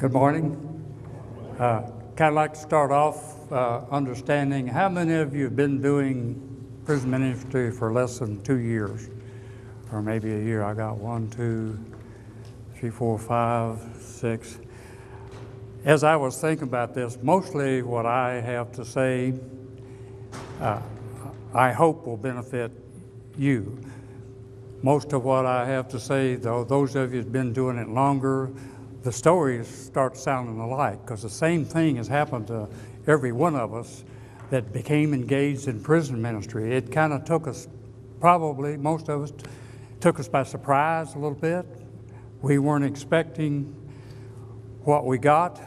Good morning. Kind of like to start off understanding how many of you have been doing prison ministry for less than 2 years, or maybe a year. I got 1, 2, 3, 4, 5, 6. As I was thinking about this, mostly what I have to say, I hope will benefit you. Most of what I have to say, though, those of you who've been doing it longer, the stories start sounding alike, because the same thing has happened to every one of us that became engaged in prison ministry. It kind of took us, probably most of us, took us by surprise a little bit. We weren't expecting what we got,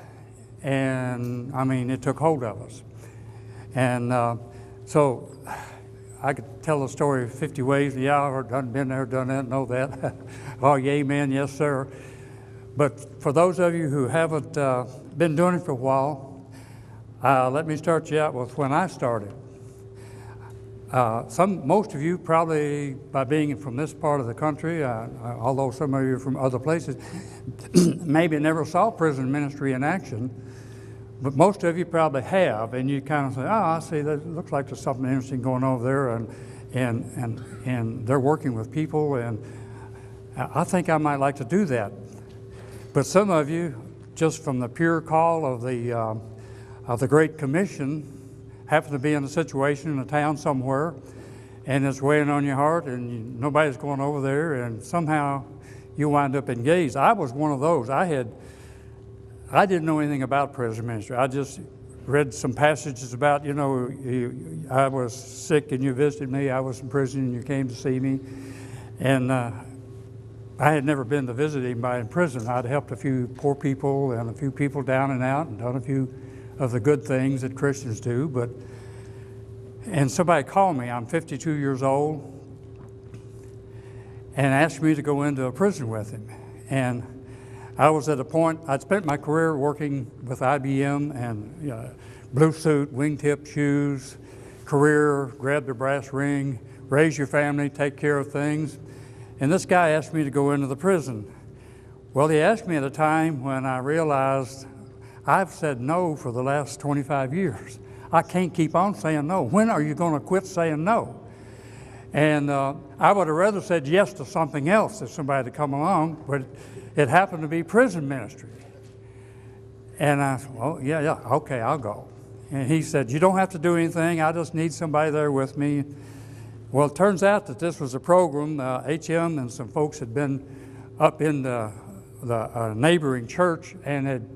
and I mean, it took hold of us. And so I could tell the story 50 ways. Yeah, I've done, been there, done that, know that. Oh, yeah, amen, yes, sir. But for those of you who haven't been doing it for a while, let me start you out with when I started. Most of you probably, by being from this part of the country, although some of you are from other places, maybe never saw prison ministry in action, but most of you probably have, and you kind of say, oh, I see, that looks like there's something interesting going over there, and they're working with people, and I think I might like to do that. But some of you, just from the pure call of the Great Commission, happen to be in a situation in a town somewhere, and it's weighing on your heart, and nobody's going over there, and somehow you wind up engaged. I was one of those. I didn't know anything about prison ministry. I just read some passages about, I was sick and you visited me. I was in prison and you came to see me, and I had never been to visit anybody in prison. I'd helped a few poor people and a few people down and out and done a few of the good things that Christians do. And somebody called me, I'm 52 years old, and asked me to go into a prison with him. And I was at a point, I'd spent my career working with IBM and blue suit, wingtip shoes, career, grab the brass ring, raise your family, take care of things. And this guy asked me to go into the prison. Well, he asked me at a time when I realized I've said no for the last 25 years. I can't keep on saying no. When are you going to quit saying no? And I would have rather said yes to something else if somebody had come along, but it happened to be prison ministry. And I said, well, yeah, okay, I'll go. And he said, you don't have to do anything. I just need somebody there with me. Well, it turns out that this was a program, HM and some folks had been up in the neighboring church and had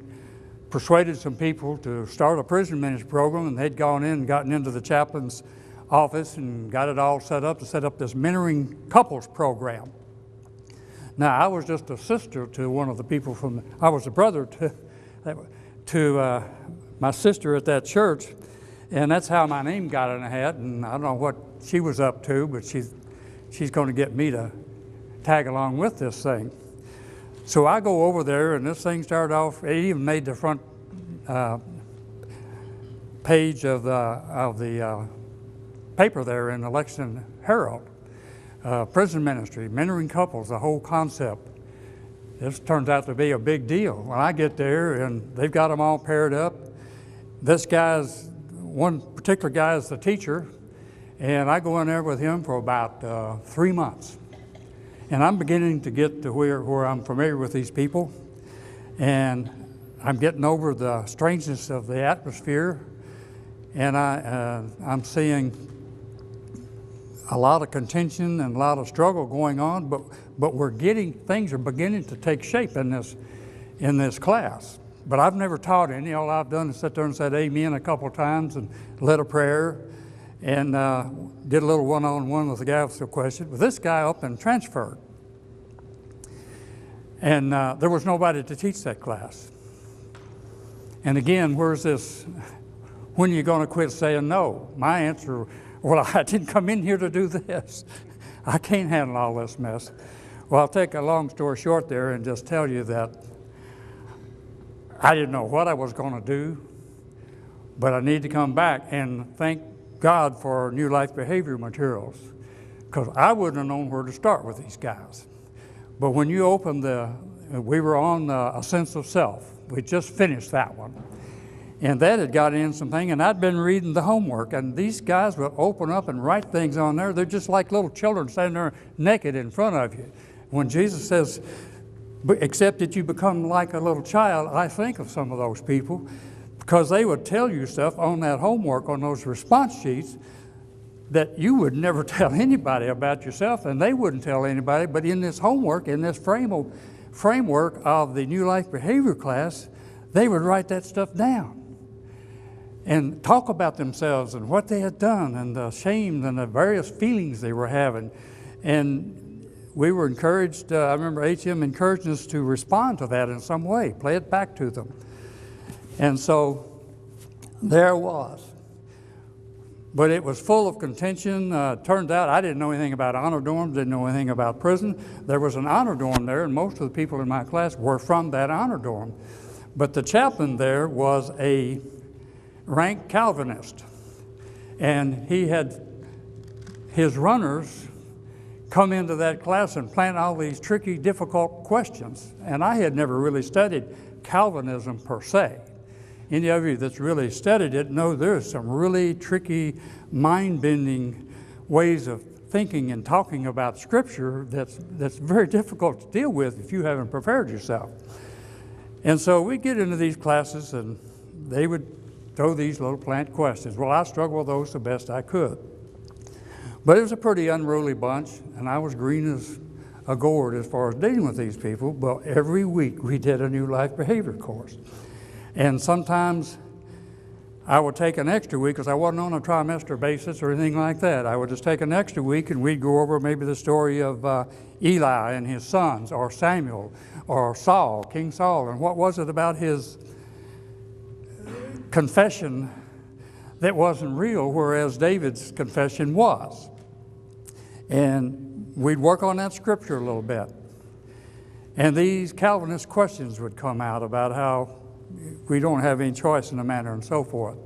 persuaded some people to start a prison ministry program, and they'd gone in and gotten into the chaplain's office and got it all set up to set up this mentoring couples program. Now, I was just a sister to one of the people I was a brother to my sister at that church, and that's how my name got in a hat, and I don't know what she was up to, but she's going to get me to tag along with this thing. So I go over there, and this thing started off, it even made the front page of the paper there in the Lexington Herald. Prison ministry, mentoring couples, the whole concept. This turns out to be a big deal. When I get there, and they've got them all paired up, one particular guy is the teacher, and I go in there with him for about 3 months. And I'm beginning to get to where I'm familiar with these people, and I'm getting over the strangeness of the atmosphere, and I'm seeing a lot of contention and a lot of struggle going on, but things are beginning to take shape in this class. But I've never taught any. All I've done is sit there and said amen a couple of times and led a prayer and did a little one-on-one with the guy with the question. But this guy up and transferred. And there was nobody to teach that class. And again, where's this, when are you going to quit saying no? My answer, well, I didn't come in here to do this. I can't handle all this mess. Well, I'll take a long story short there and just tell you that I didn't know what I was going to do, but I need to come back and thank God for New Life Behavior materials, because I wouldn't have known where to start with these guys. But when you open we were on A Sense of Self. We just finished that one. And that had got in something, and I'd been reading the homework, and these guys would open up and write things on there. They're just like little children standing there naked in front of you. When Jesus says, except that you become like a little child, I think of some of those people, because they would tell you stuff on that homework, on those response sheets, that you would never tell anybody about yourself, and they wouldn't tell anybody. But in this homework, in this framework of the New Life Behavior class, they would write that stuff down and talk about themselves and what they had done and the shame and the various feelings they were having. And we were encouraged, I remember HM encouraging us to respond to that in some way, play it back to them. And so there was. But it was full of contention. Turned out I didn't know anything about honor dorms, didn't know anything about prison. There was an honor dorm there, and most of the people in my class were from that honor dorm. But the chaplain there was a rank Calvinist, and he had his runners come into that class and plant all these tricky, difficult questions. And I had never really studied Calvinism per se. Any of you that's really studied it know there's some really tricky, mind-bending ways of thinking and talking about Scripture that's very difficult to deal with if you haven't prepared yourself. And so we get into these classes, and they would throw these little plant questions. Well, I struggled with those the best I could. But it was a pretty unruly bunch, and I was green as a gourd as far as dealing with these people. But every week we did a New Life Behavior course. And sometimes I would take an extra week because I wasn't on a trimester basis or anything like that. I would just take an extra week, and we'd go over maybe the story of Eli and his sons, or Samuel, or Saul, King Saul, and what was it about his confession that wasn't real, whereas David's confession was. And we'd work on that scripture a little bit. And these Calvinist questions would come out about how we don't have any choice in the matter and so forth.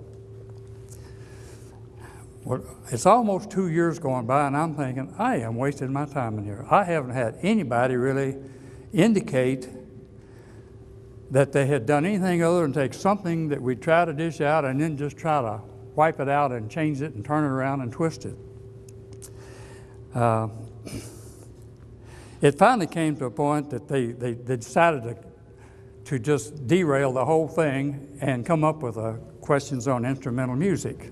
Well, it's almost 2 years going by, and I'm thinking, I am wasting my time in here. I haven't had anybody really indicate that they had done anything other than take something that we try to dish out and then just try to wipe it out and change it and turn it around and twist it. It finally came to a point that they decided to just derail the whole thing and come up with questions on instrumental music.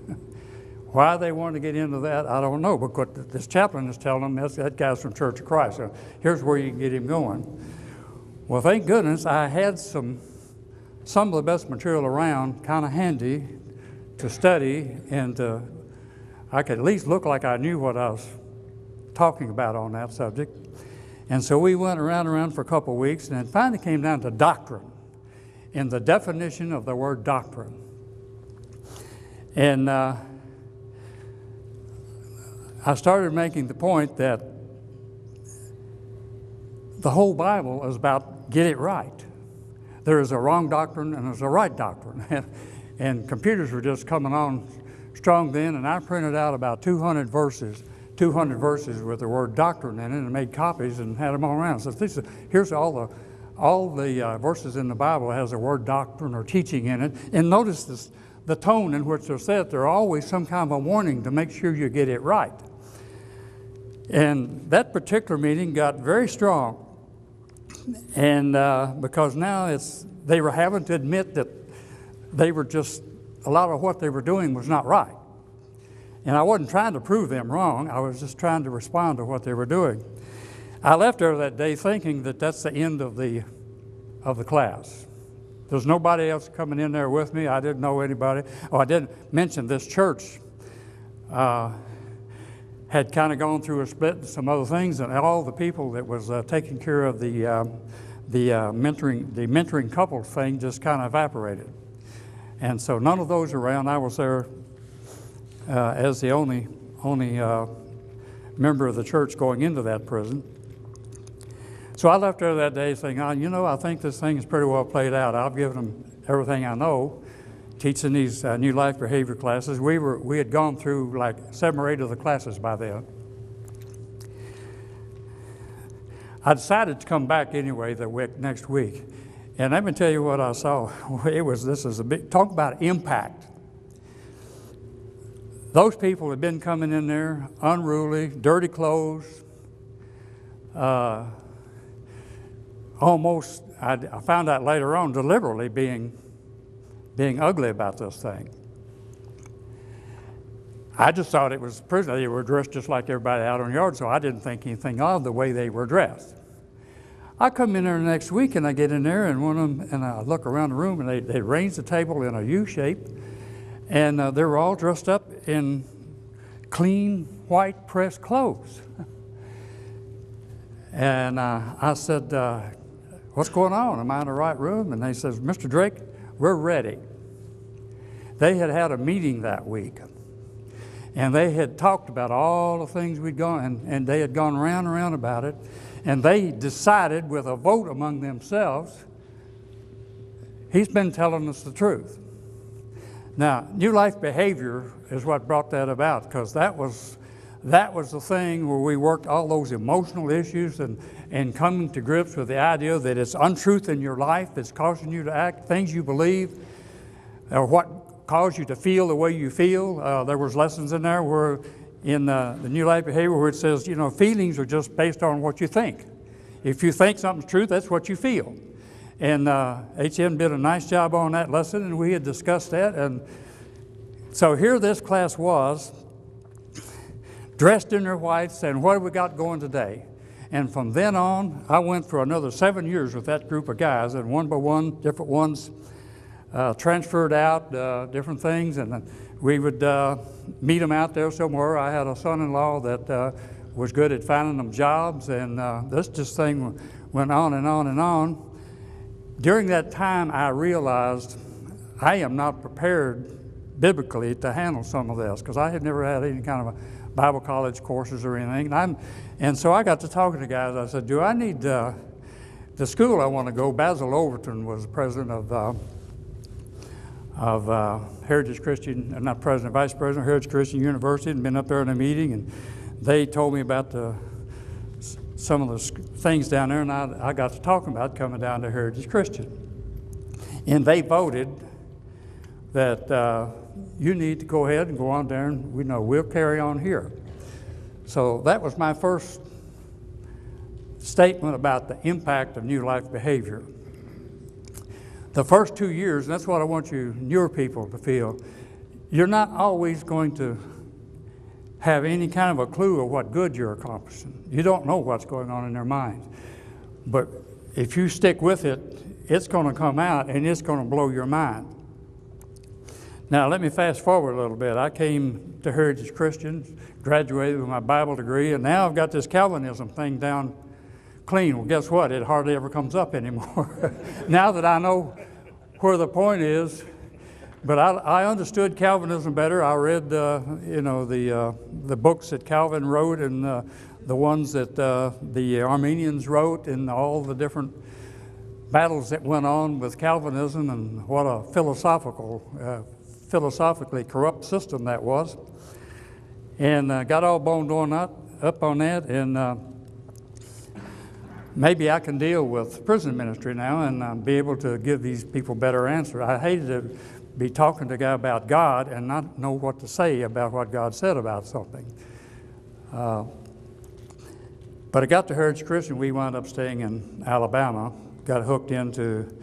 Why they wanted to get into that, I don't know, because this chaplain is telling them that guy's from Church of Christ, so here's where you can get him going. Well, thank goodness I had some of the best material around kind of handy to study, and I could at least look like I knew what I was talking about on that subject. And so we went around for a couple of weeks, and it finally came down to doctrine and the definition of the word doctrine. And I started making the point that the whole Bible is about get it right. There is a wrong doctrine and there's a right doctrine. And computers were just coming on strong then, and I printed out about 200 verses with the word doctrine in it, and made copies and had them all around. So here's all the verses in the Bible that has the word doctrine or teaching in it. And notice the tone in which they're said. They're always some kind of a warning to make sure you get it right. And that particular meeting got very strong. And because now they were having to admit that they were just, a lot of what they were doing was not right. And I wasn't trying to prove them wrong. I was just trying to respond to what they were doing. I left there that day thinking that that's the end of the class. There's nobody else coming in there with me. I didn't know anybody. Oh, I didn't mention this church had kind of gone through a split and some other things, and all the people that was taking care of the mentoring couple thing just kind of evaporated. And so none of those around. I was there as the only member of the church going into that prison. So I left there that day saying, I think this thing is pretty well played out. I've given them everything I know, teaching these New Life Behavior classes. We had gone through like 7 or 8 of the classes by then. I decided to come back anyway next week. And let me tell you what I saw. This is a big, talk about impact. Those people had been coming in there unruly, dirty clothes, almost, I found out later on, deliberately being ugly about this thing. I just thought it was prison. They were dressed just like everybody out on the yard, so I didn't think anything of the way they were dressed. I come in there the next week, and I get in there, and one of them, and I look around the room, and they arranged the table in a U shape, and they were all dressed up in clean, white, pressed clothes. And I said, what's going on? Am I in the right room? And they says, Mr. Drake, we're ready. They had had a meeting that week. And they had talked about all the things we'd gone, and they had gone round and round about it. And they decided with a vote among themselves, he's been telling us the truth. Now, New Life Behavior is what brought that about, because that was the thing where we worked all those emotional issues and coming to grips with the idea that it's untruth in your life that's causing you to act, things you believe, or what cause you to feel the way you feel. There was lessons in there where in the New Life Behavior where it says, you know, feelings are just based on what you think. If you think something's true, that's what you feel. And HM did a nice job on that lesson, and we had discussed that. And so here this class was, dressed in their whites, and what have we got going today? And from then on, I went for another 7 years with that group of guys, and one by one, different ones transferred out, different things, and we would meet them out there somewhere. I had a son-in-law that was good at finding them jobs, and this thing went on and on and on. During that time, I realized I am not prepared biblically to handle some of this, because I had never had any kind of a Bible college courses or anything. And so I got to talking to guys. I said, do I need the school I want to go? Basil Overton was the president of Heritage Christian, not president, vice president of Heritage Christian University, and been up there in a meeting, and they told me about some of the things down there, and I got to talking about coming down to Heritage Christian. And they voted that you need to go ahead and go on there, and we'll carry on here. So that was my first statement about the impact of New Life Behavior. The first 2 years, and that's what I want you, newer people, to feel, you're not always going to have any kind of a clue of what good you're accomplishing. You don't know what's going on in their minds. But if you stick with it, it's going to come out, and it's going to blow your mind. Now, let me fast forward a little bit. I came to Heritage Christian, graduated with my Bible degree, and now I've got this Calvinism thing down clean. Well, guess what? It hardly ever comes up anymore. Now that I know where the point is, but I understood Calvinism better. I read, the books that Calvin wrote, and the ones that the Armenians wrote, and all the different battles that went on with Calvinism, and what a philosophically corrupt system that was. And got all boned up on that, and maybe I can deal with prison ministry now and be able to give these people better answers. I hated to be talking to a guy about God and not know what to say about what God said about something. But I got to Heritage Christian. We wound up staying in Alabama, got hooked into,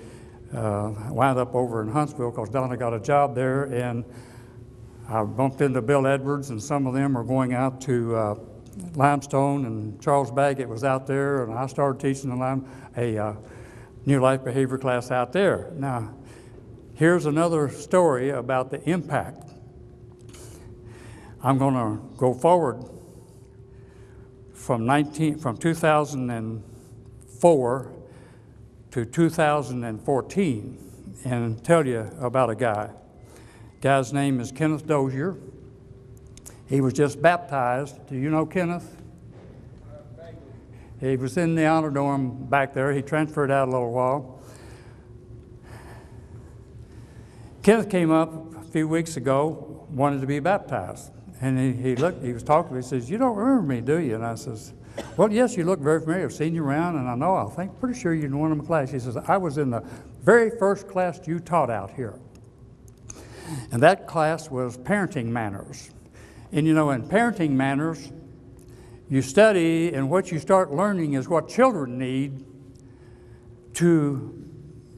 wound up over in Huntsville because Donna got a job there, and I bumped into Bill Edwards, and some of them are going out to Limestone, and Charles Baggett was out there, and I started teaching a New Life Behavior class out there. Now, here's another story about the impact. I'm going to go forward from 2004 to 2014 and tell you about a guy. Guy's name is Kenneth Dozier. He was just baptized. Do you know Kenneth? He was in the honor dorm back there. He transferred out a little while. Kenneth came up a few weeks ago, wanted to be baptized. And he looked, he was talking to me, he says, "You don't remember me, do you?" And I says, Well, yes, you look very familiar. I've seen you around, and I think pretty sure you're in one of my classes. He says, I was in the very first class you taught out here. And that class was parenting manners. And in parenting manners, you study, and what you start learning is what children need to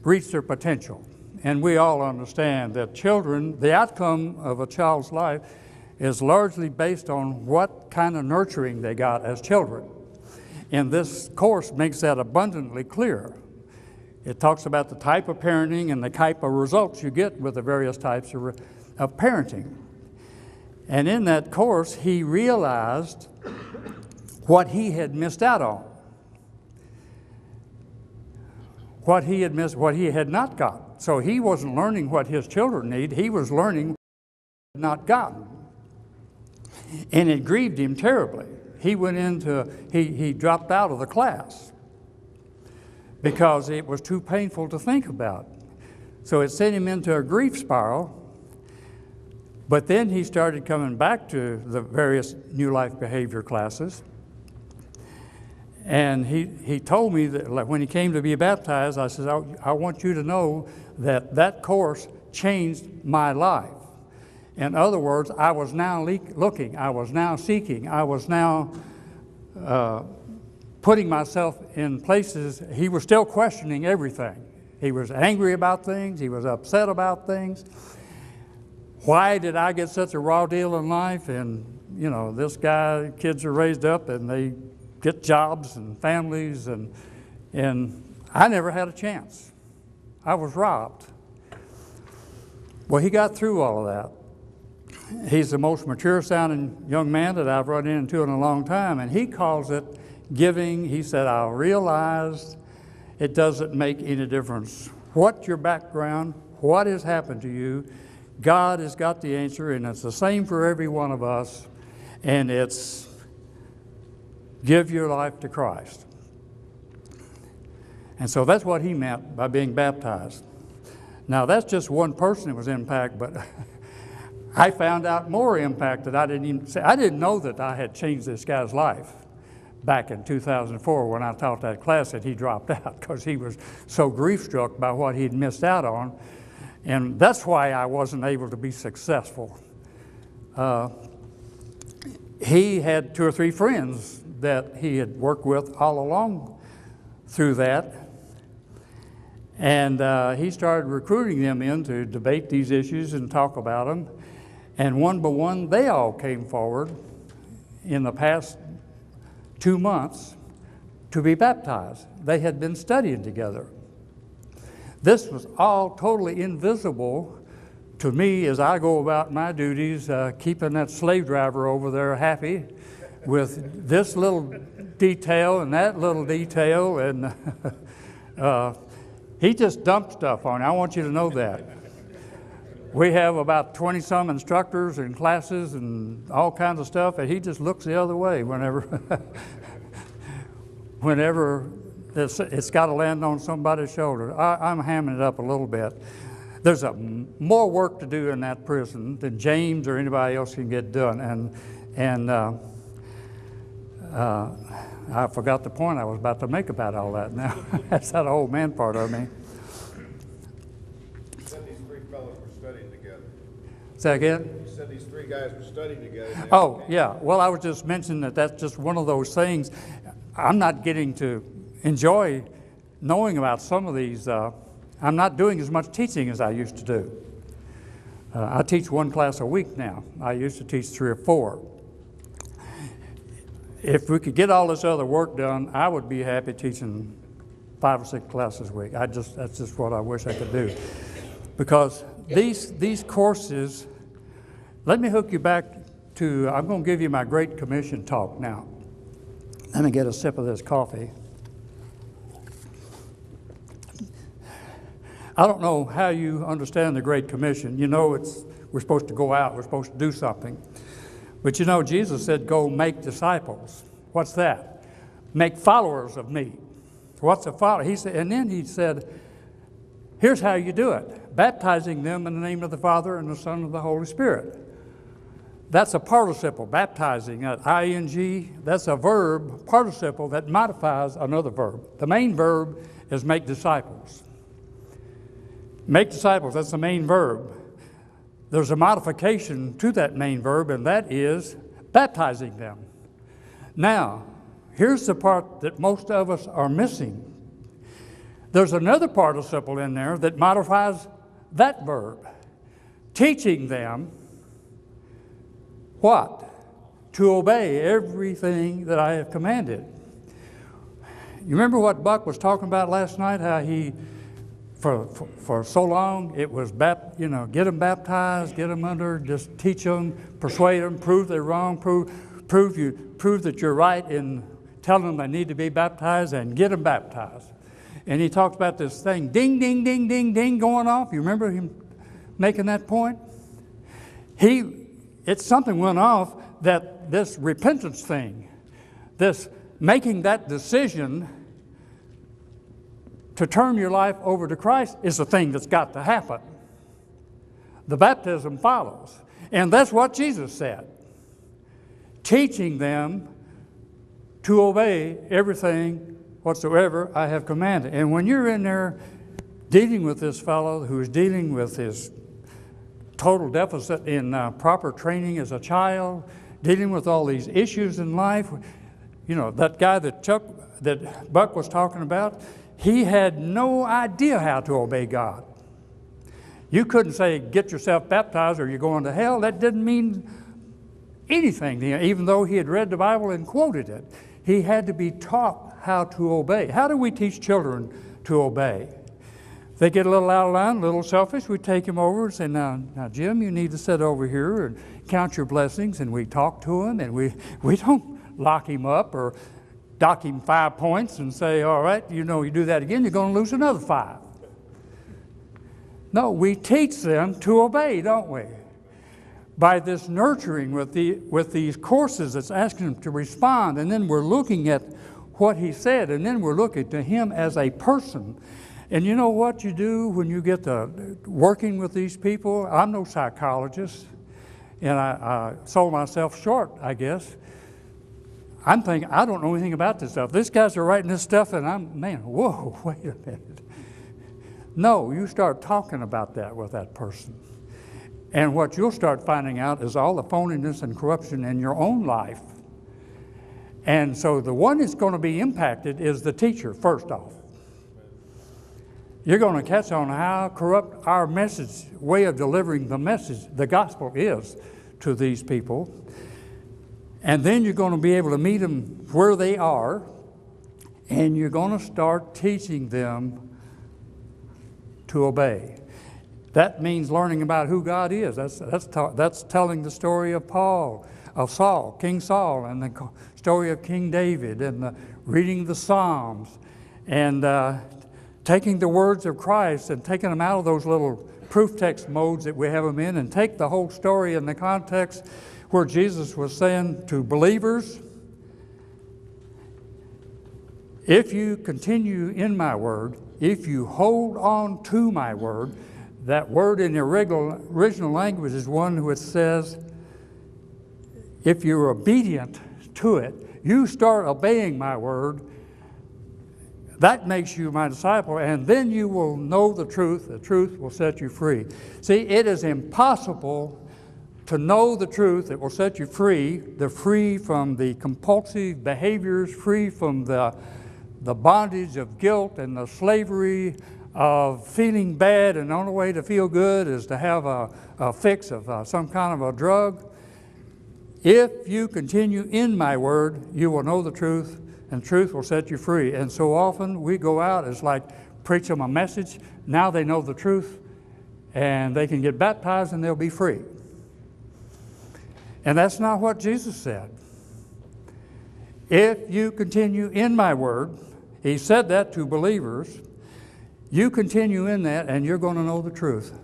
reach their potential. And we all understand that children, the outcome of a child's life is largely based on what kind of nurturing they got as children. And this course makes that abundantly clear. It talks about the type of parenting and the type of results you get with the various types of parenting. And in that course, he realized what he had missed out on, what he had not got. So he wasn't learning what his children need, he was learning what he had not gotten. And it grieved him terribly. He dropped out of the class because it was too painful to think about. So it sent him into a grief spiral. But then he started coming back to the various New Life Behavior classes. And he told me that when he came to be baptized, I said, I want you to know that course changed my life. In other words, I was now looking, I was now seeking, I was now putting myself in places. He was still questioning everything. He was angry about things, he was upset about things. Why did I get such a raw deal in life? And, this guy, kids are raised up and they get jobs and families, and I never had a chance. I was robbed. Well, he got through all of that. He's the most mature sounding young man that I've run into in a long time, and he calls it giving. He said, I realized it doesn't make any difference what your background, what has happened to you. God has got the answer, and it's the same for every one of us, and it's give your life to Christ. And so that's what he meant by being baptized. Now, that's just one person that was impacted, but I found out more impact that I didn't even say. I didn't know that I had changed this guy's life back in 2004 when I taught that class that he dropped out because he was so grief-struck by what he'd missed out on. And that's why I wasn't able to be successful. He had 2 or 3 friends that he had worked with all along through that. And he started recruiting them in to debate these issues and talk about them. And one by one, they all came forward in the past 2 months to be baptized. They had been studying together. This was all totally invisible to me as I go about my duties, keeping that slave driver over there happy with this little detail and that little detail. And he just dumped stuff on it. I want you to know that. We have about 20-some instructors and classes and all kinds of stuff, and he just looks the other way whenever it's got to land on somebody's shoulder. I'm hamming it up a little bit. There's more work to do in that prison than James or anybody else can get done. And I forgot the point I was about to make about all that now. That's that old man part of me. You said these 3 fellows were studying together. Say that again? You said these 3 guys were studying together. Oh, yeah. Well, I was just mentioning that that's just one of those things. I'm not getting to enjoy knowing about some of these. I'm not doing as much teaching as I used to do. I teach 1 class a week now. I used to teach 3 or 4. If we could get all this other work done, I would be happy teaching 5 or 6 classes a week. That's just what I wish I could do. Because these courses, let me hook you back to, I'm going to give you my Great Commission talk now. Let me get a sip of this coffee. I don't know how you understand the Great Commission. We're supposed to go out, we're supposed to do something. But Jesus said, go make disciples. What's that? Make followers of me. What's a follower? He said, and then he said, here's how you do it. Baptizing them in the name of the Father and the Son and the Holy Spirit. That's a participle, baptizing, ing, that's a verb, participle that modifies another verb. The main verb is make disciples. Make disciples, that's the main verb. There's a modification to that main verb, and that is baptizing them. Now, here's the part that most of us are missing. There's another participle in there that modifies that verb. Teaching them what? To obey everything that I have commanded. You remember what Buck was talking about last night, how he, for so long, it was, get them baptized, get them under, just teach them, persuade them, prove they're wrong, prove that you're right in telling them they need to be baptized, and get them baptized. And he talks about this thing, ding, ding, ding, ding, ding, going off. You remember him making that point? Something went off that this repentance thing, this making that decision to turn your life over to Christ is the thing that's got to happen. The baptism follows. And that's what Jesus said. Teaching them to obey everything whatsoever I have commanded. And when you're in there dealing with this fellow who is dealing with his total deficit in proper training as a child, dealing with all these issues in life, that guy that Buck was talking about, he had no idea how to obey God. You couldn't say, get yourself baptized or you're going to hell. That didn't mean anything to him, even though he had read the Bible and quoted it. He had to be taught how to obey. How do we teach children to obey? They get a little out of line, a little selfish, we take them over and say, now Jim, you need to sit over here and count your blessings, and we talk to him, and we don't lock him up or dock him 5 points and say, all right, you do that again, you're going to lose another 5. No, we teach them to obey, don't we? By this nurturing with these courses that's asking them to respond, and then we're looking at what he said, and then we're looking to him as a person. And you know what you do when you get to working with these people? I'm no psychologist, and I sold myself short, I guess. I'm thinking, I don't know anything about this stuff. These guys are writing this stuff, and whoa, wait a minute. No, you start talking about that with that person. And what you'll start finding out is all the phoniness and corruption in your own life. And so the one that's going to be impacted is the teacher, first off. You're going to catch on how corrupt our way of delivering the message, the gospel is to these people. And then you're going to be able to meet them where they are, and you're going to start teaching them to obey. That means learning about who God is. That's telling the story of Saul, King Saul, and the story of King David, and reading the Psalms, and taking the words of Christ and taking them out of those little proof text modes that we have them in, and take the whole story in the context where Jesus was saying to believers, if you continue in my word, if you hold on to my word, that word in the original language is one which says, if you're obedient to it, you start obeying my word, that makes you my disciple, and then you will know the truth will set you free. See, it is impossible to know the truth that will set you free, free from the compulsive behaviors, free from the bondage of guilt and the slavery of feeling bad, and the only way to feel good is to have a fix of some kind of a drug. If you continue in my word, you will know the truth, and truth will set you free. And so often we go out as like preach them a message. Now they know the truth, and they can get baptized and they'll be free. And that's not what Jesus said. If you continue in my word, he said that to believers, you continue in that and you're going to know the truth.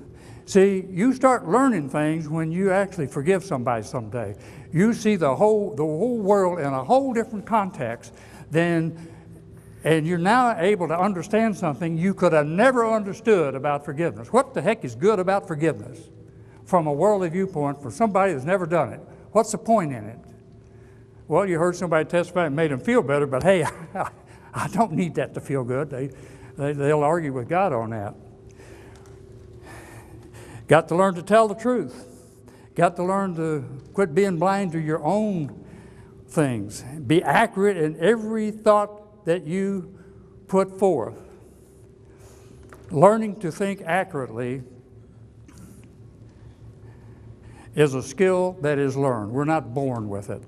See, you start learning things when you actually forgive somebody someday. You see the whole world in a whole different context and you're now able to understand something you could have never understood about forgiveness. What the heck is good about forgiveness from a worldly viewpoint for somebody that's never done it? What's the point in it? Well, you heard somebody testify and made them feel better, but hey, I don't need that to feel good. They'll argue with God on that. Got to learn to tell the truth. Got to learn to quit being blind to your own things. Be accurate in every thought that you put forth. Learning to think accurately is a skill that is learned. We're not born with it.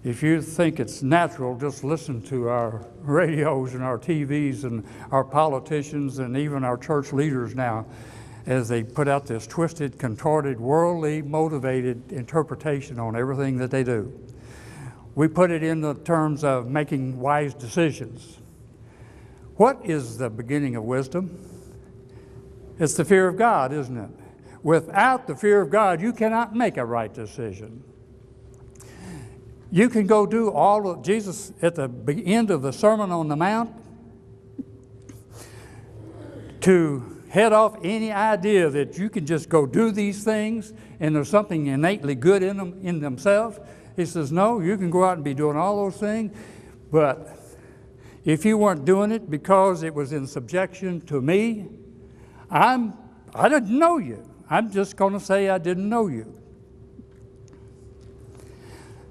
If you think it's natural, just listen to our radios and our TVs and our politicians and even our church leaders now as they put out this twisted, contorted, worldly motivated interpretation on everything that they do. We put it in the terms of making wise decisions. What is the beginning of wisdom? It's the fear of God, isn't it? Without the fear of God, you cannot make a right decision. You can go do all of Jesus at the end of the Sermon on the Mount to head off any idea that you can just go do these things and there's something innately good in them in themselves. He says, no, you can go out and be doing all those things, but if you weren't doing it because it was in subjection to me, I didn't know you. I'm just going to say I didn't know you.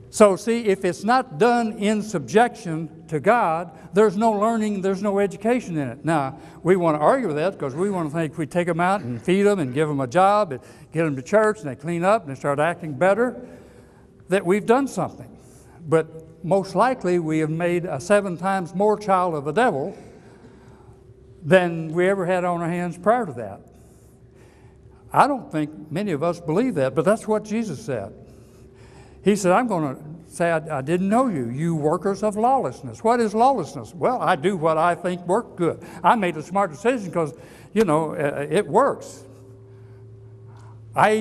So see, if it's not done in subjection to God, there's no learning, there's no education in it. Now, we want to argue with that because we want to think if we take them out and feed them and give them a job and get them to church and they clean up and they start acting better, that we've done something. But most likely we have made a 7 times more child of the devil than we ever had on our hands prior to that. I don't think many of us believe that, but that's what Jesus said. He said, I'm going to say, I didn't know you, you workers of lawlessness. What is lawlessness? Well, I do what I think worked good. I made a smart decision because, it works. I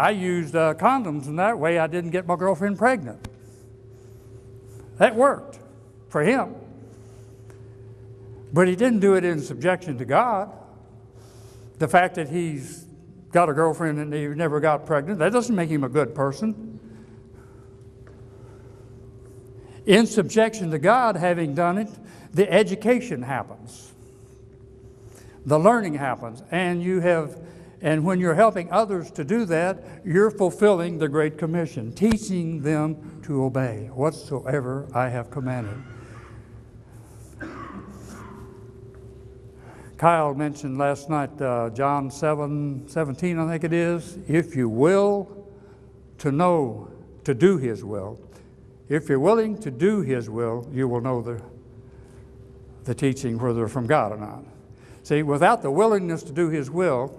used condoms, and that way I didn't get my girlfriend pregnant. That worked for him. But he didn't do it in subjection to God. The fact that he's got a girlfriend and he never got pregnant, that doesn't make him a good person. In subjection to God, having done it, the education happens. The learning happens. And when you're helping others to do that, you're fulfilling the Great Commission, teaching them to obey whatsoever I have commanded. Kyle mentioned last night, John 7:17, I think it is, if you will to know, to do His will. If you're willing to do His will, you will know the teaching, whether they're from God or not. See, without the willingness to do His will,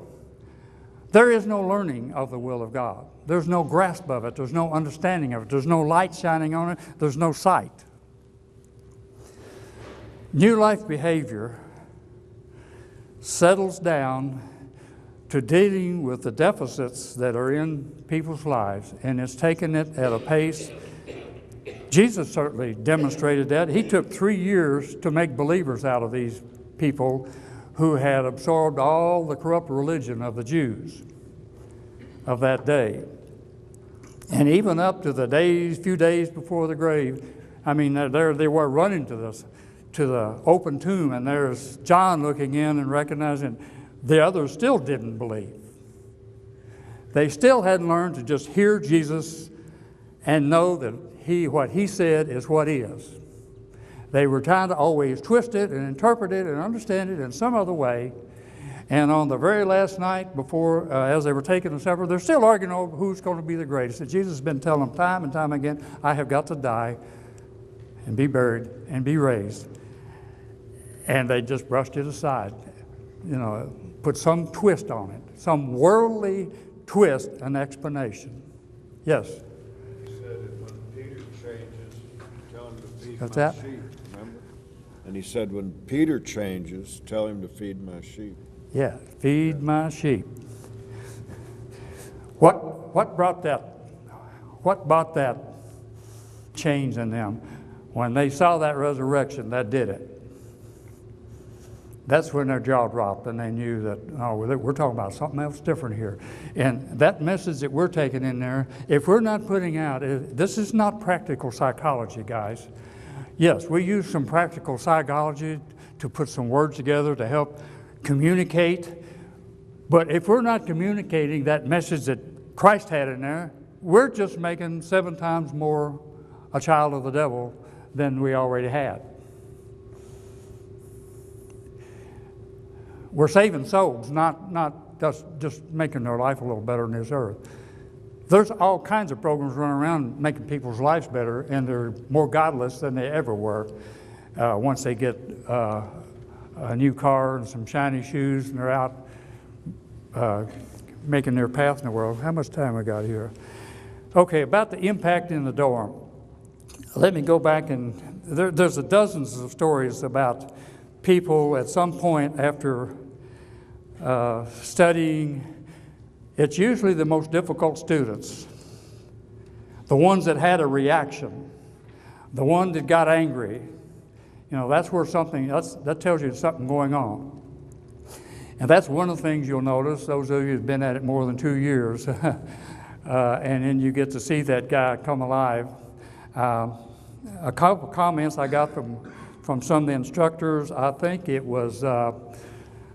there is no learning of the will of God. There's no grasp of it. There's no understanding of it. There's no light shining on it. There's no sight. New life behavior settles down to dealing with the deficits that are in people's lives, and it's taken it at a pace. Jesus certainly demonstrated that. He took 3 years to make believers out of these people who had absorbed all the corrupt religion of the Jews of that day. And even up to the few days before the grave, I mean, there they were running to the open tomb, and there's John looking in and recognizing the others still didn't believe. They still hadn't learned to just hear Jesus and know that what he said is what is. They were trying to always twist it and interpret it and understand it in some other way. And on the very last night before, as they were taking the supper, they're still arguing over who's going to be the greatest. And Jesus has been telling them time and time again, I have got to die and be buried and be raised. And they just brushed it aside, put some twist on it, some worldly twist and explanation. Yes? What's that? Sheep, remember? And he said, when Peter changes, tell him to feed my sheep. Yeah, feed my sheep. What brought that change in them? When they saw that resurrection, that did it. that's when their jaw dropped and they knew that, oh, we're talking about something else different here. And that message that we're taking in there, if we're not putting out, this is not practical psychology, guys. Yes, we use some practical psychology to put some words together to help communicate, but if we're not communicating that message that Christ had in there, we're just making 7 times more a child of the devil than we already had. We're saving souls, not just making their life a little better on this earth. There's all kinds of programs running around making people's lives better, and they're more godless than they ever were once they get a new car and some shiny shoes and they're out making their path in the world. How much time we got here? Okay, about the impact in the dorm. Let me go back and there's dozens of stories about people at some point after studying. It's usually the most difficult students, the ones that had a reaction, the one that got angry. You know, that's where that tells you something going on. And that's one of the things you'll notice, those of you who've been at it more than 2 years, and then you get to see that guy come alive. A couple of comments I got from some of the instructors. I think it was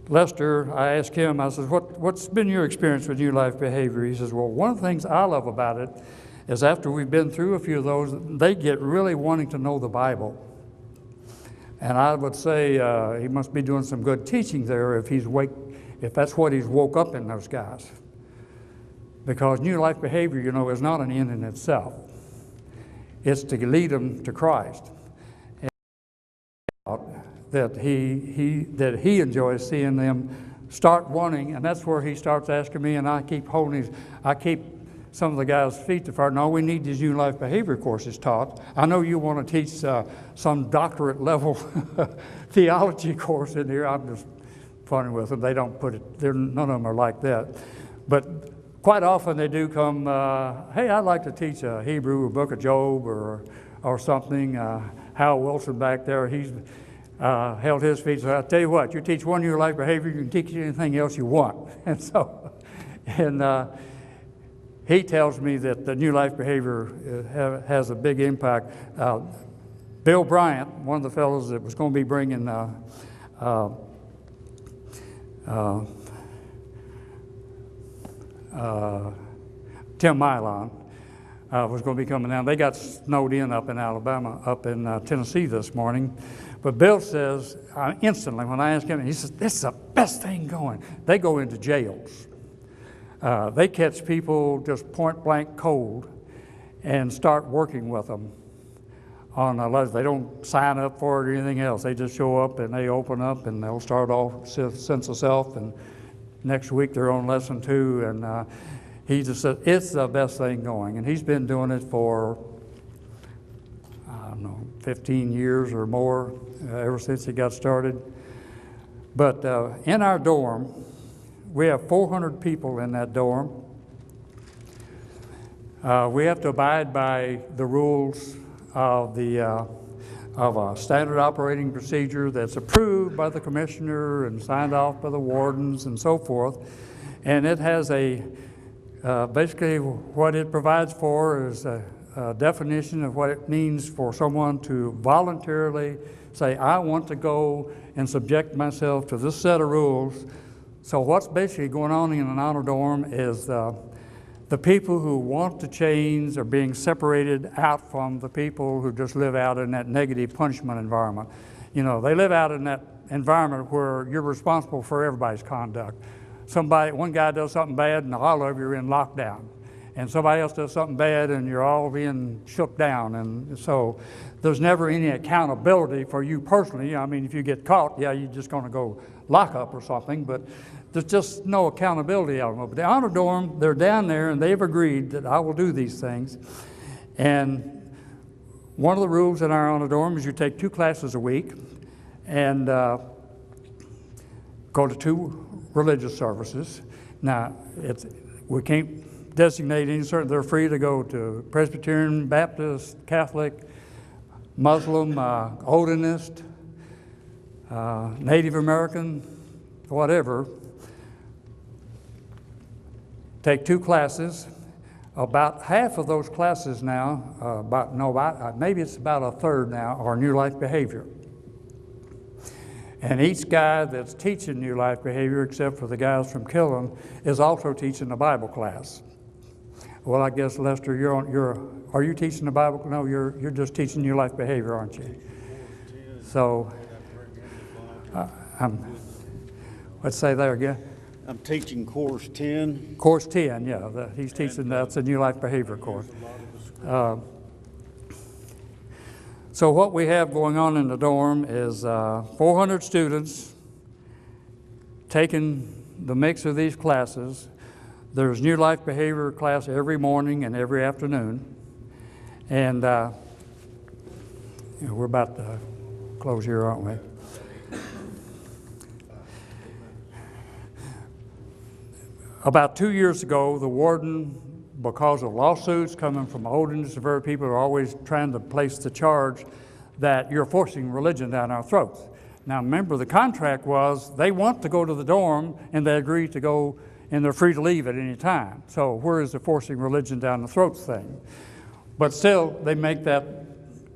Lester. I asked him, I said, what's been your experience with New Life behavior? He says, well, one of the things I love about it is after we've been through a few of those, they get really wanting to know the Bible. And I would say he must be doing some good teaching there if that's what he's woke up in those guys. Because New Life behavior, you know, is not an end in itself. It's to lead them to Christ. And that he enjoys seeing them start wanting, and that's where he starts asking me, and I keep some of the guys' feet to fire. No, we need these New Life behavior courses taught. I know you want to teach some doctorate level theology course in here. I'm just funny with them. They don't put it, none of them are like that. But quite often they do come, hey, I'd like to teach a Hebrew or Book of Job or something. Hal Wilson back there, he's held his feet. So I'll tell you what, you teach one New Life behavior, you can teach anything else you want. And so, he tells me that the New Life behavior has a big impact. Bill Bryant, one of the fellows that was going to be bringing Tim Milan, was going to be coming down. They got snowed in up in Alabama, up in Tennessee this morning. But Bill says, instantly when I ask him, he says, this is the best thing going. They go into jails. They catch people just point blank cold and start working with them on a letter. They don't sign up for it or anything else. They just show up and they open up and they'll start off sense of self, and next week they're on lesson 2, and he just said it's the best thing going. And he's been doing it for, I don't know, 15 years or more, ever since he got started. But in our dorm, we have 400 people in that dorm. We have to abide by the rules of a standard operating procedure that's approved by the commissioner and signed off by the wardens and so forth. And it has basically what it provides for is a definition of what it means for someone to voluntarily say, I want to go and subject myself to this set of rules. So what's basically going on in an honor dorm is the people who want to change are being separated out from the people who just live out in that negative punishment environment. You know, they live out in that environment where you're responsible for everybody's conduct. One guy does something bad and all of you are in lockdown. And somebody else does something bad and you're all being shook down. And so there's never any accountability for you personally. I mean, if you get caught, yeah, you're just going to go lock up or something, but there's just no accountability out of them. But the honor dorm, they're down there and they've agreed that I will do these things. And one of the rules in our honor dorm is you take 2 classes a week and go to 2 religious services. Now, we can't designate any certain, they're free to go to Presbyterian, Baptist, Catholic, Muslim, Odinist, Native American, whatever, take 2 classes. About half of those classes now, maybe it's about a third now, are New Life Behavior. And each guy that's teaching New Life Behavior, except for the guys from Killen, is also teaching a Bible class. Well, I guess, Lester, are you teaching the Bible? No, you're just teaching New Life Behavior, aren't you? So, let's say there again. I'm teaching course 10. Course 10, yeah. He's teaching, that's a New Life Behavior course. So what we have going on in the dorm is 400 students taking the mix of these classes. There's New Life Behavior class every morning and every afternoon. And we're about to close here, aren't we? About 2 years ago, the warden, because of lawsuits coming from old and severe people who are always trying to place the charge that you're forcing religion down our throats. Now remember, the contract was they want to go to the dorm and they agree to go and they're free to leave at any time. So where is the forcing religion down the throats thing? But still, they make that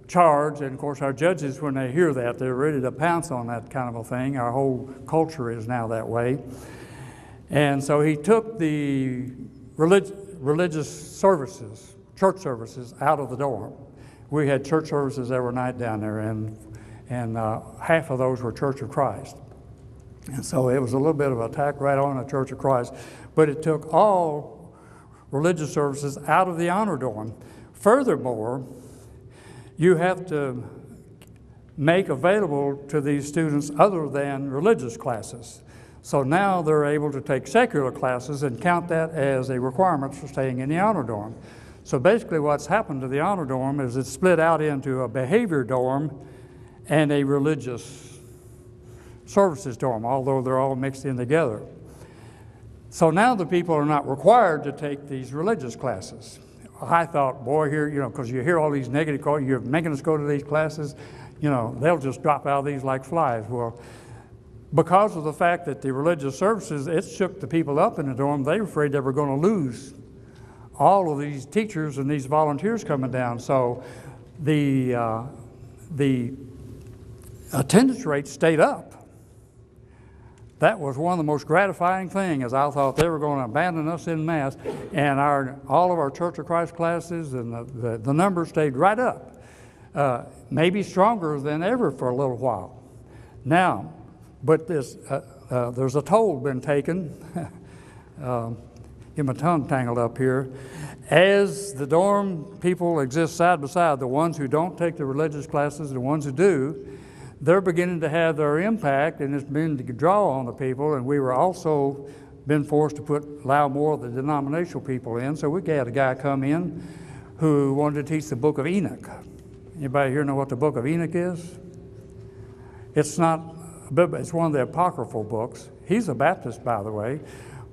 charge, and of course our judges, when they hear that, they're ready to pounce on that kind of a thing. Our whole culture is now that way. And so he took the religious services, church services, out of the dorm. We had church services every night down there, and half of those were Church of Christ. And so it was a little bit of an attack right on the Church of Christ, but it took all religious services out of the honor dorm. Furthermore, you have to make available to these students other than religious classes. So now they're able to take secular classes and count that as a requirement for staying in the honor dorm. So basically what's happened to the honor dorm is it's split out into a behavior dorm and a religious services dorm, although they're all mixed in together. So now the people are not required to take these religious classes. I thought, boy, here, because you hear all these negative calls, you're making us go to these classes, they'll just drop out of these like flies. Well, because of the fact that the religious services, it shook the people up in the dorm, they were afraid they were going to lose all of these teachers and these volunteers coming down. So the attendance rate stayed up. That was one of the most gratifying things, as I thought they were going to abandon us en masse, and all of our Church of Christ classes and the numbers stayed right up, maybe stronger than ever for a little while. Now, but there's a toll been taken. Get my tongue tangled up here. As the dorm people exist side by side, the ones who don't take the religious classes and the ones who do, they're beginning to have their impact, and it's been to draw on the people. And we were also been forced to allow more of the denominational people in. So we had a guy come in who wanted to teach the book of Enoch. Anybody here know what the book of Enoch is? It's one of the apocryphal books. He's a Baptist, by the way,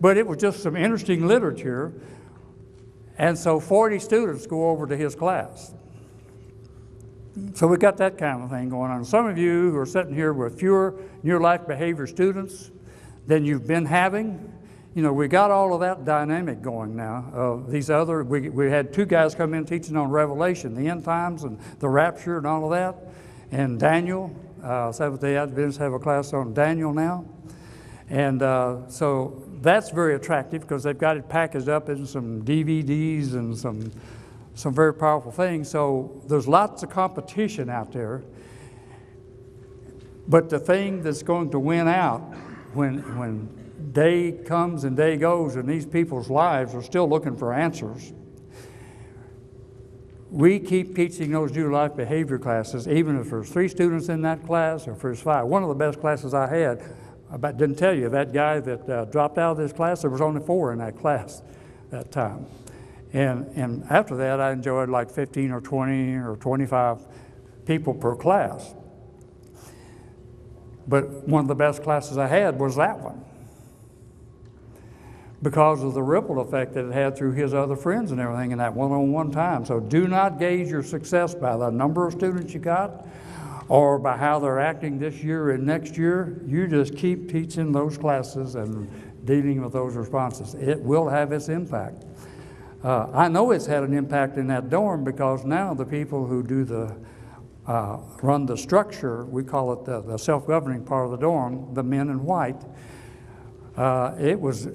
but it was just some interesting literature. And so 40 students go over to his class. So we got that kind of thing going on. Some of you who are sitting here with fewer New Life Behavior students than you've been having, we got all of that dynamic going now. We had 2 guys come in teaching on Revelation, the end times and the rapture and all of that, and Daniel. Seventh-day Adventists have a class on Daniel now. And so that's very attractive because they've got it packaged up in some DVDs and some very powerful things. So there's lots of competition out there. But the thing that's going to win out when day comes and day goes and these people's lives are still looking for answers, we keep teaching those New Life Behavior classes, even if there's 3 students in that class or if there's 5. One of the best classes I had, I didn't tell you, that guy that dropped out of this class, there was only 4 in that class that time. And after that, I enjoyed like 15 or 20 or 25 people per class. But one of the best classes I had was that one, because of the ripple effect that it had through his other friends and everything in that one-on-one time. So do not gauge your success by the number of students you got or by how they're acting this year and next year. You just keep teaching those classes and dealing with those responses. It will have its impact. I know it's had an impact in that dorm because now the people who do run the structure, we call it the self-governing part of the dorm, the men in white, it was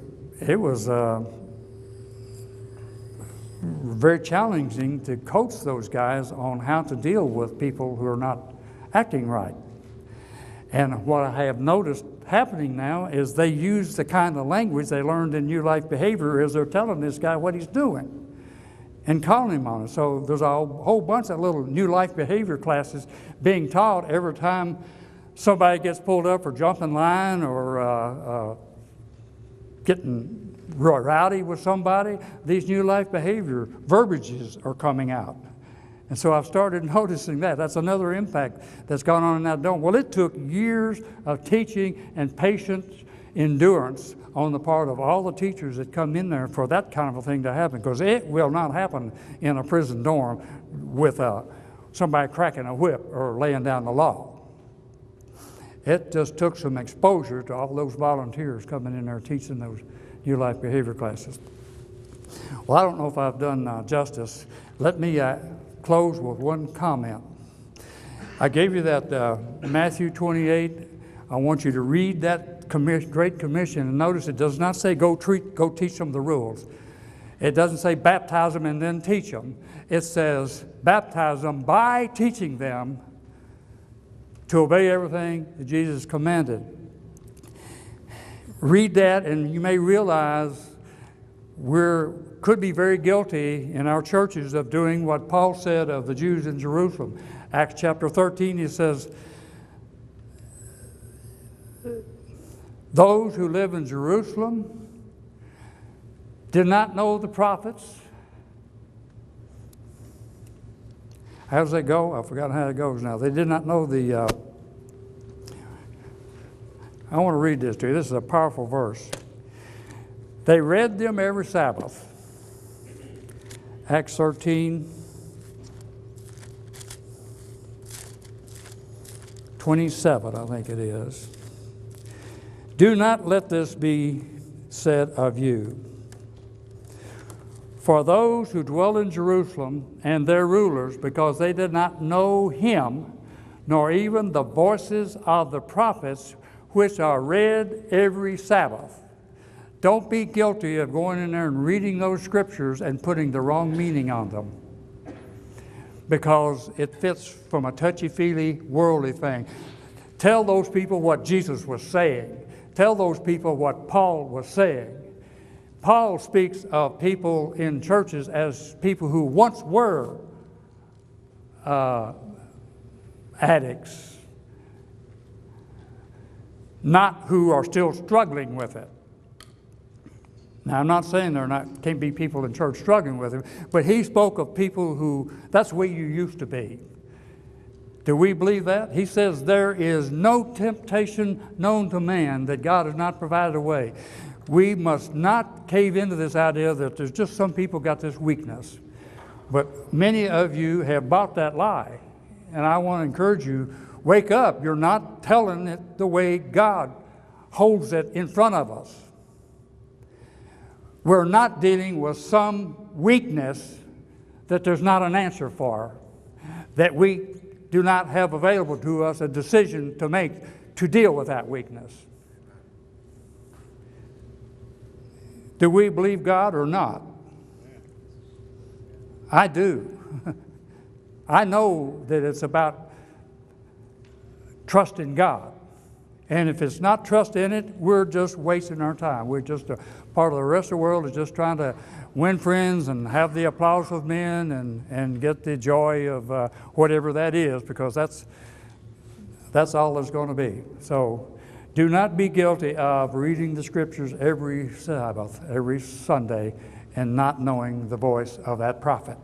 very challenging to coach those guys on how to deal with people who are not acting right. And what I have noticed happening now is they use the kind of language they learned in New Life Behavior as they're telling this guy what he's doing and calling him on it. So there's a whole bunch of little New Life Behavior classes being taught every time somebody gets pulled up for jumping line or getting rowdy with somebody. These New Life Behavior verbiages are coming out. And so I've started noticing that. That's another impact that's gone on in that dorm. Well, it took years of teaching and patient endurance on the part of all the teachers that come in there for that kind of a thing to happen, because it will not happen in a prison dorm with somebody cracking a whip or laying down the law. It just took some exposure to all those volunteers coming in there teaching those New Life Behavior classes. Well, I don't know if I've done justice. Let me close with one comment. I gave you that Matthew 28. I want you to read that Great Commission, and notice it does not say go teach them the rules. It doesn't say baptize them and then teach them. It says baptize them by teaching them to obey everything that Jesus commanded. Read that and you may realize could be very guilty in our churches of doing what Paul said of the Jews in Jerusalem. Acts chapter 13, he says, those who live in Jerusalem did not know the prophets. How does that go? I've forgotten how it goes now. They did not know I want to read this to you. This is a powerful verse. They read them every Sabbath. Acts 13, 27, I think it is. Do not let this be said of you. For those who dwell in Jerusalem and their rulers, because they did not know him, nor even the voices of the prophets, which are read every Sabbath. Don't be guilty of going in there and reading those scriptures and putting the wrong meaning on them, because it fits from a touchy-feely, worldly thing. Tell those people what Jesus was saying. Tell those people what Paul was saying. Paul speaks of people in churches as people who once were addicts, not who are still struggling with it. Now, I'm not saying can't be people in church struggling with it, but he spoke of people who, that's the way you used to be. Do we believe that? He says there is no temptation known to man that God has not provided a way. We must not cave into this idea that there's just some people got this weakness. But many of you have bought that lie. And I want to encourage you, wake up. You're not telling it the way God holds it in front of us. We're not dealing with some weakness that there's not an answer for, that we do not have available to us a decision to make to deal with that weakness. Do we believe God or not? I do. I know that it's about trusting God. And if it's not trust in it, we're just wasting our time. We're just a part of the rest of the world is just trying to win friends and have the applause of men and get the joy of whatever that is, because that's all there's going to be. So do not be guilty of reading the scriptures every Sabbath, every Sunday, and not knowing the voice of that prophet.